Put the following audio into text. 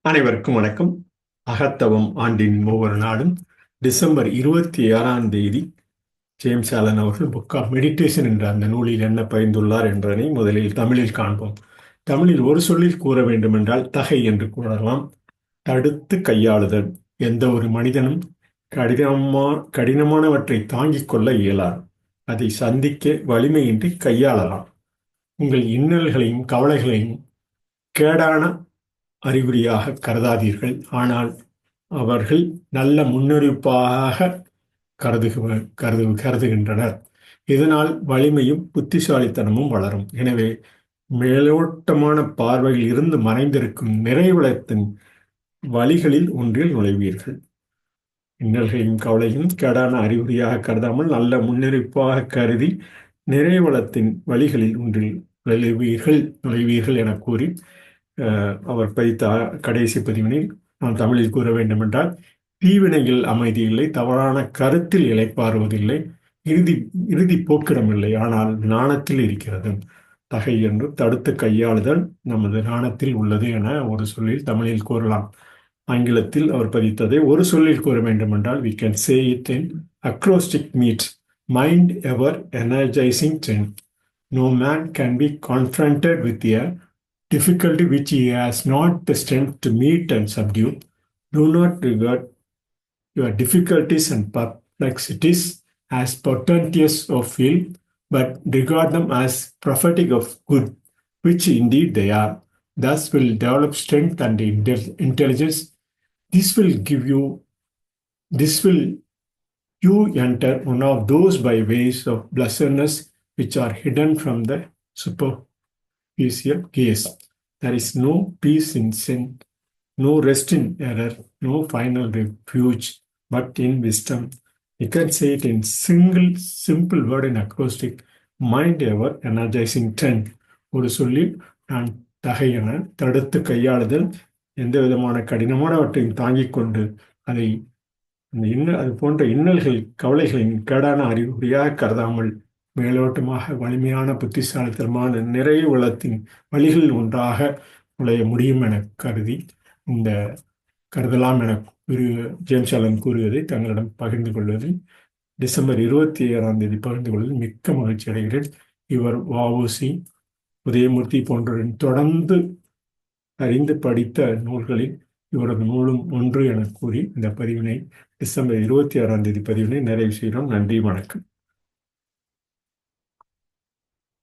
அனைவருக்கும் வணக்கம். அகத்தவம் ஆண்டின் ஒவ்வொரு நாளும் டிசம்பர் 26ஆம் தேதி ஜேம்ஸ் ஆலன் அவர்கள் புக் ஆஃப் மெடிடேஷன் என்ற அந்த நூலில் என்ன பகிர்ந்துள்ளார் என்பதனை முதலில் தமிழில் காண்போம். தமிழில் ஒரு சொல்லில் கூற வேண்டுமென்றால் தகை என்று கூறலாம். தடுத்து கையாளுதல். எந்த ஒரு மனிதனும் கடினமானவற்றை தாங்கிக் கொள்ள இயலாது. அதை சந்திக்க வலிமையின்றி கையாளலாம். உங்கள் இன்னல்களையும் கவலைகளையும் கேடான அறிகுறியாக கருதாதீர்கள். ஆனால் அவர்கள் நல்ல முன்னறிவிப்பாக கருதுகின்றனர். இதனால் வலிமையும் புத்திசாலித்தனமும் வளரும். எனவே மேலோட்டமான பார்வையில் இருந்து மறைந்திருக்கும் நிறைவளத்தின் வழிகளில் ஒன்றில் நுழைவீர்கள். இன்னல்களையும் கவலையும் கேடான அறிகுறியாக கருதாமல் நல்ல முன்னறிவிப்பாக கருதி நிறைவளத்தின் வழிகளில் ஒன்றில் நுழைவீர்கள் என கூறி அவர் பதித்த கடைசி பதிவினில் நாம் தமிழில் கூற வேண்டுமென்றால், தீவினையில் அமைதி இல்லை, தவறான கருத்தில் இளைப்பாறுவதில்லை, இறுதி போக்கிடம் இல்லை, ஆனால் நாணத்தில் இருக்கிறது. தகை என்று தடுத்து கையாளுதல் நமது நாணத்தில் உள்ளது என ஒரு சொல்லில் தமிழில் கூறலாம். ஆங்கிலத்தில் அவர் பதித்ததை ஒரு சொல்லில் கூற வேண்டுமென்றால், we can say it in acrostic meets mind ever energizing trend. No man can be confronted with a difficulty which he has not the strength to meet and subdue. Do not regard your difficulties and perplexities as portentous of ill, but regard them as prophetic of good, which indeed they are. Thus will develop strength and intelligence. This will you enter one of those byways of blessedness which are hidden from the superficial gaze. There is no peace in sin, no rest in error, no final refuge, but in wisdom. You can say it in simple word in acrostic, mind ever energizing trend. ஒரு சொல்லில் நான் தகை என தடுத்து கையாளுதல், எந்த விதமான கடினமானவற்றையும் தாங்கிக் கொண்டு அதை அது போன்ற இன்னல்கள் கவலைகளின் கேடான அறிகுறியாக கருதாமல் மேலோட்டமாக வலிமையான புத்திசாலித்தனமான நிறைய வளத்தின் வழிகளில் ஒன்றாக நுழைய முடியும் என கருதி இந்த கருதலாம் என ஜேம்ஸ் ஆலன் கூறுவதை தங்களிடம் பகிர்ந்து கொள்வதில் டிசம்பர் 27ஆம் தேதி பகிர்ந்து கொள்வதில் மிக்க மகிழ்ச்சி அடைகிறேன். இவர் வ.உ.சி. உதயமூர்த்தி போன்றவரின் தொடர்ந்து அறிந்து படித்த நூல்களில் இவரது நூலும் ஒன்று என கூறி இந்த பதிவினை டிசம்பர் 26ஆம் தேதி பதிவினை நிறைவு செய்கிறோம். நன்றி, வணக்கம்.